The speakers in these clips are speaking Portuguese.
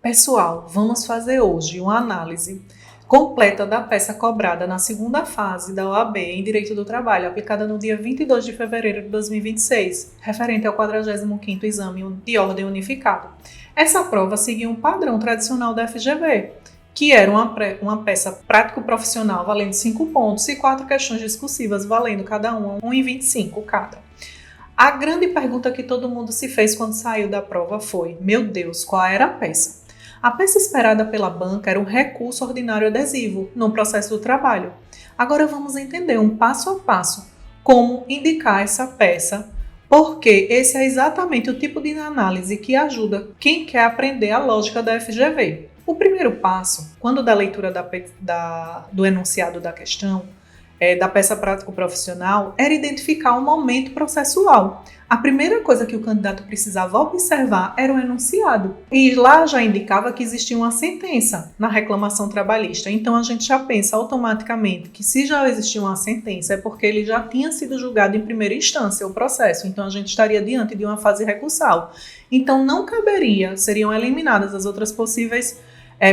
Pessoal, vamos fazer hoje uma análise completa da peça cobrada na segunda fase da OAB em Direito do Trabalho, aplicada no dia 22 de fevereiro de 2026, referente ao 45º Exame de Ordem Unificado. Essa prova seguiu um padrão tradicional da FGV, que era uma peça prático-profissional valendo 5 pontos e 4 questões discursivas valendo cada uma 1,25 cada. A grande pergunta que todo mundo se fez quando saiu da prova foi: meu Deus, qual era a peça? A peça esperada pela banca era um recurso ordinário adesivo no processo do trabalho. Agora vamos entender um passo a passo como indicar essa peça, porque esse é exatamente o tipo de análise que ajuda quem quer aprender a lógica da FGV. O primeiro passo, quando da leitura do enunciado da questão, da peça prático-profissional, era identificar o momento processual. A primeira coisa que o candidato precisava observar era o enunciado. E lá já indicava que existia uma sentença na reclamação trabalhista. Então a gente já pensa automaticamente que se já existia uma sentença é porque ele já tinha sido julgado em primeira instância, o processo. Então a gente estaria diante de uma fase recursal. Então não caberia, seriam eliminadas as outras possíveis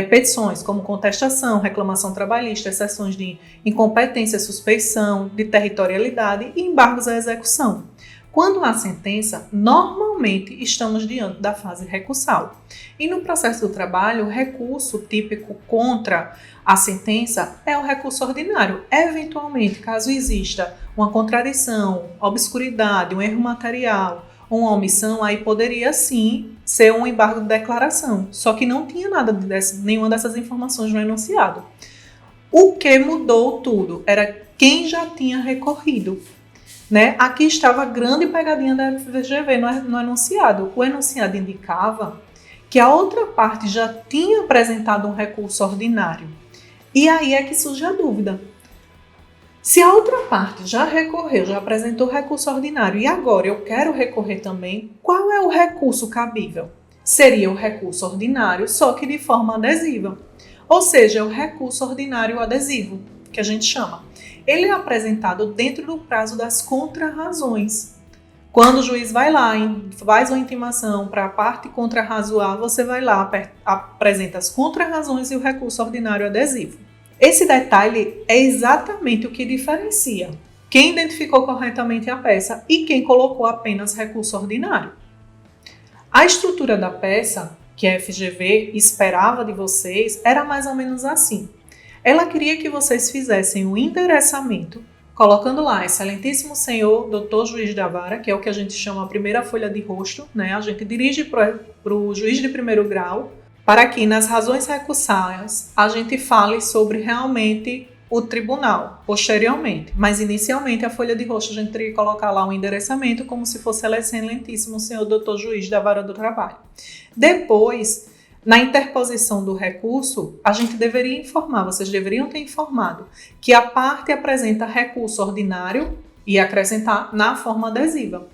petições, como contestação, reclamação trabalhista, exceções de incompetência, suspeição, de territorialidade e embargos à execução. Quando há sentença, normalmente estamos diante da fase recursal. E no processo do trabalho, o recurso típico contra a sentença é o recurso ordinário. Eventualmente, caso exista uma contradição, obscuridade, um erro material, uma omissão, aí poderia sim ser um embargo de declaração, só que não tinha nenhuma dessas informações no enunciado. O que mudou tudo era quem já tinha recorrido. Aqui estava a grande pegadinha da FGV no enunciado. O enunciado indicava que a outra parte já tinha apresentado um recurso ordinário. E aí é que surge a dúvida. Se a outra parte já recorreu, já apresentou recurso ordinário e agora eu quero recorrer também, qual é o recurso cabível? Seria o recurso ordinário, só que de forma adesiva. Ou seja, o recurso ordinário adesivo, que a gente chama. Ele é apresentado dentro do prazo das contrarrazões. Quando o juiz vai lá, faz uma intimação para a parte contrarrazoar, você vai lá, apresenta as contrarrazões e o recurso ordinário adesivo. Esse detalhe é exatamente o que diferencia quem identificou corretamente a peça e quem colocou apenas recurso ordinário. A estrutura da peça, que a FGV esperava de vocês, era mais ou menos assim. Ela queria que vocês fizessem o endereçamento, colocando lá, excelentíssimo senhor, doutor juiz da vara, que é o que a gente chama a primeira folha de rosto, A gente dirige para o juiz de primeiro grau, para que nas razões recursais a gente fale sobre realmente o tribunal, posteriormente. Mas inicialmente a folha de rosto a gente teria que colocar lá um endereçamento como se fosse excelentíssimo senhor doutor juiz da vara do trabalho. Depois, na interposição do recurso, a gente deveria informar, vocês deveriam ter informado, que a parte apresenta recurso ordinário e acrescentar na forma adesiva,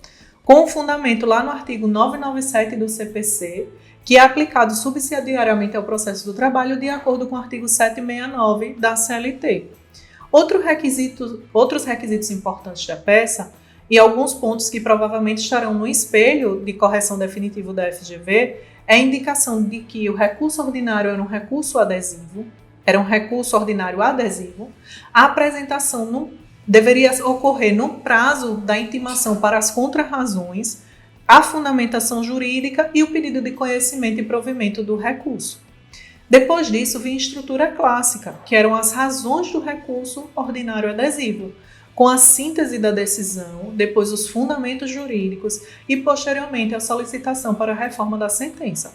com o fundamento lá no artigo 997 do CPC, que é aplicado subsidiariamente ao processo do trabalho de acordo com o artigo 769 da CLT. Outros requisitos importantes da peça e alguns pontos que provavelmente estarão no espelho de correção definitivo da FGV é a indicação de que o recurso ordinário era um recurso ordinário adesivo, a apresentação deveria ocorrer no prazo da intimação para as contrarrazões, a fundamentação jurídica e o pedido de conhecimento e provimento do recurso. Depois disso, vinha a estrutura clássica, que eram as razões do recurso ordinário adesivo, com a síntese da decisão, depois os fundamentos jurídicos e, posteriormente, a solicitação para a reforma da sentença.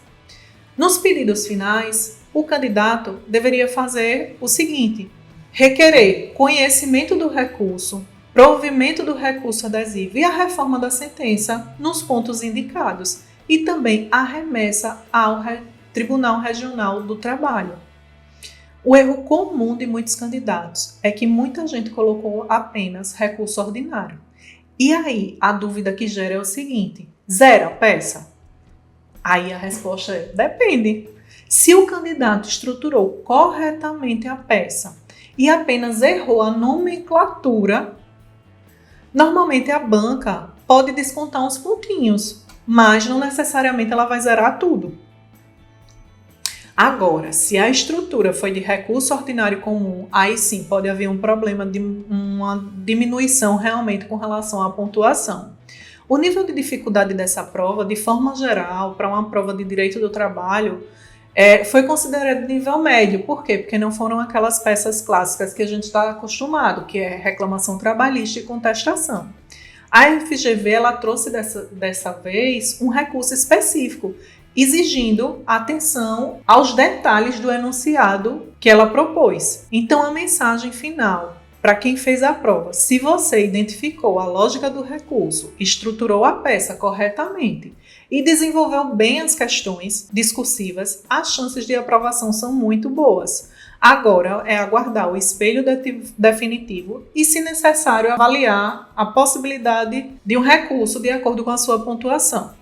Nos pedidos finais, o candidato deveria fazer o seguinte: requerer conhecimento do recurso, provimento do recurso adesivo e a reforma da sentença nos pontos indicados e também a remessa ao Tribunal Regional do Trabalho. O erro comum de muitos candidatos é que muita gente colocou apenas recurso ordinário. E aí, a dúvida que gera é o seguinte: zero a peça? Aí a resposta é: depende. Se o candidato estruturou corretamente a peça e apenas errou a nomenclatura, normalmente a banca pode descontar uns pontinhos, mas não necessariamente ela vai zerar tudo. Agora, se a estrutura foi de recurso ordinário comum, aí sim pode haver um problema de uma diminuição realmente com relação à pontuação. O nível de dificuldade dessa prova, de forma geral, para uma prova de direito do trabalho, foi considerado de nível médio. Por quê? Porque não foram aquelas peças clássicas que a gente está acostumado, que é reclamação trabalhista e contestação. A FGV ela trouxe dessa vez um recurso específico, exigindo atenção aos detalhes do enunciado que ela propôs. Então, a mensagem final para quem fez a prova: se você identificou a lógica do recurso, estruturou a peça corretamente e desenvolveu bem as questões discursivas, as chances de aprovação são muito boas. Agora é aguardar o espelho definitivo e, se necessário, avaliar a possibilidade de um recurso de acordo com a sua pontuação.